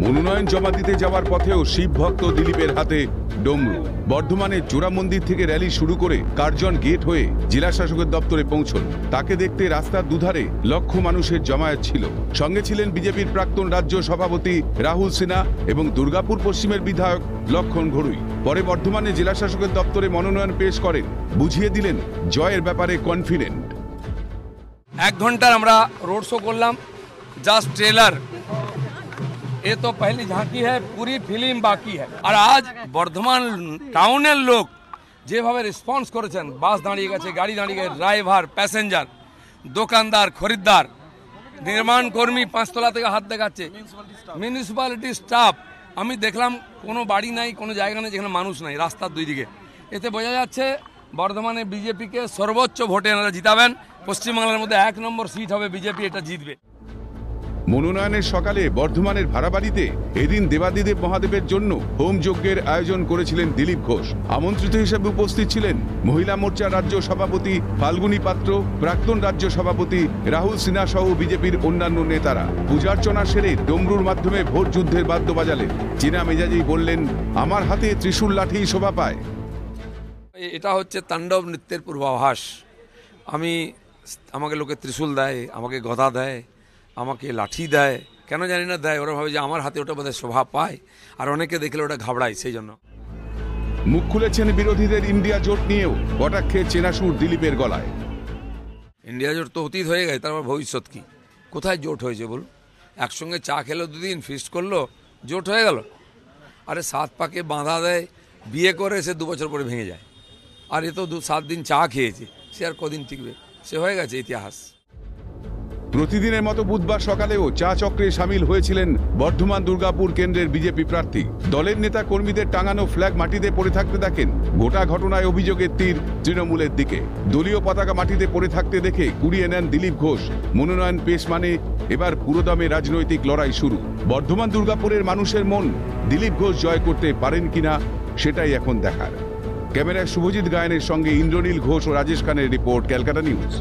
মনোনয়ন জমা দিতে যাওয়ার পথেও শিব ভক্ত দিলীপের হাতে ডমরু। বর্ধমানের জোড়া মন্দির থেকে র্যালি শুরু করে কার্জন গেট হয়ে জেলা শাসকের দপ্তরে পৌঁছল। তাকে দেখতে রাস্তার দুধারে লক্ষ মানুষের জমায়েত ছিল। সঙ্গে ছিলেন বিজেপির প্রাক্তন রাজ্য সভাপতি রাহুল সিনহা এবং দুর্গাপুর পশ্চিমের বিধায়ক লক্ষণ ঘড়ুই। পরে বর্ধমানে জেলা শাসকের দপ্তরে মনোনয়ন পেশ করেন, বুঝিয়ে দিলেন জয়ের ব্যাপারে কনফিডেন্ট। 1 ঘন্টার আমরা रोड शो করলাম, জাস্ট ট্রেলার। ये तो पहली झांकी है, पूरी फिल्म बाकी है। और आज বর্ধমান টাউনের লোক যেভাবে রেসপন্স করেছেন, বাস দাঁড়িয়ে গেছে, গাড়ি দাঁড়িয়ে গেছে, ড্রাইভার, প্যাসেঞ্জার, দোকানদার, খরিদ্দার, নির্মাণ কর্মী 5 তলা থেকে হাত দেখাচ্ছে, মিউনিসিপ্যালিটি স্টাফ। আমি দেখলাম কোনো বাড়ি নাই, কোনো জায়গা নেই যেখানে মানুষ নাই, রাস্তার দুই দিকে। এতে বোঝা যাচ্ছে বর্ধমানে বিজেপিকে সর্বোচ্চ ভোটে এনারা জিতাবেন। পশ্চিমবাংলার মধ্যে 1 নম্বর সিট হবে বিজেপি, এটা জিতবে। মনোনয়নের সকালে বর্ধমানের ভাড়াবাড়িতে এদিন দেবাদিদেব মহাদেবের জন্য হোম যজ্ঞের আয়োজন করেছিলেন দিলীপ ঘোষ। আমন্ত্রিত হিসেবে উপস্থিত ছিলেন মহিলা মোর্চা রাজ্য সভাপতি ফাল্গুনী পাত্র, প্রাক্তন রাজ্য সভাপতি রাহুল সিনহা সহ বিজেপির অন্যান্য নেতারা। পূজার্চনা সেরে ডমরুর মাধ্যমে ভোট যুদ্ধের বাদ্য বাজালেন। চীনা মেজাজেই বললেন, আমার হাতে ত্রিশূল লাঠি শোভা পায়। এটা হচ্ছে তাণ্ডব নৃত্যের পূর্বাভাস। আমাকে লোকে ত্রিশূল দেয়, আমাকে গদা দেয়, আমাকে লাঠি দেয়, কেন জানি না দেয়। ওরা ভাবে যে আমার হাতে ওটা বোধহয় শোভা পায়, আর অনেকে দেখলে ওটা ঘাবড়ায়, সেই জন্য। মুখ খুলেছেন বিরোধীদের ইন্ডিয়া জোট নিয়েও, কটাক্ষে চেনাসুর দিলীপের গলায়। ইন্ডিয়া জোট তো অতীত হয়ে গেছে, তারপর ভবিষ্যৎ কি? কোথায় জোট হয়েছে বলুন? একসঙ্গে চা খেলো, 2 দিন ফিস্ট করলো, জোট হয়ে গেল? আরে 7 পাকে বাঁধা দেয়, বিয়ে করে সে 2 বছর পরে ভেঙে যায়। আর এ তো 7 দিন চা খেয়েছে, সে আর কদিন টিকবে? সে হয়ে গেছে ইতিহাস। প্রতিদিনের মতো বুধবার সকালেও চা চক্রে সামিল হয়েছিলেন বর্ধমান দুর্গাপুর কেন্দ্রের বিজেপি প্রার্থী। দলের নেতা কর্মীদের টাঙানো ফ্ল্যাগ মাটিতে পড়ে থাকতে দেখেন। গোটা ঘটনায় অভিযোগের তীর তৃণমূলের দিকে। দলীয় পতাকা মাটিতে পড়ে থাকতে দেখে কুড়িয়ে নেন দিলীপ ঘোষ। মনোনয়ন পেশ মানে এবার পুরোদমে রাজনৈতিক লড়াই শুরু। বর্ধমান দুর্গাপুরের মানুষের মন দিলীপ ঘোষ জয় করতে পারেন কিনা, সেটাই এখন দেখার। ক্যামেরায় শুভজিৎ গায়নের সঙ্গে ইন্দ্রনীল ঘোষ ও রাজেশ খানের রিপোর্ট, ক্যালকাটা নিউজ।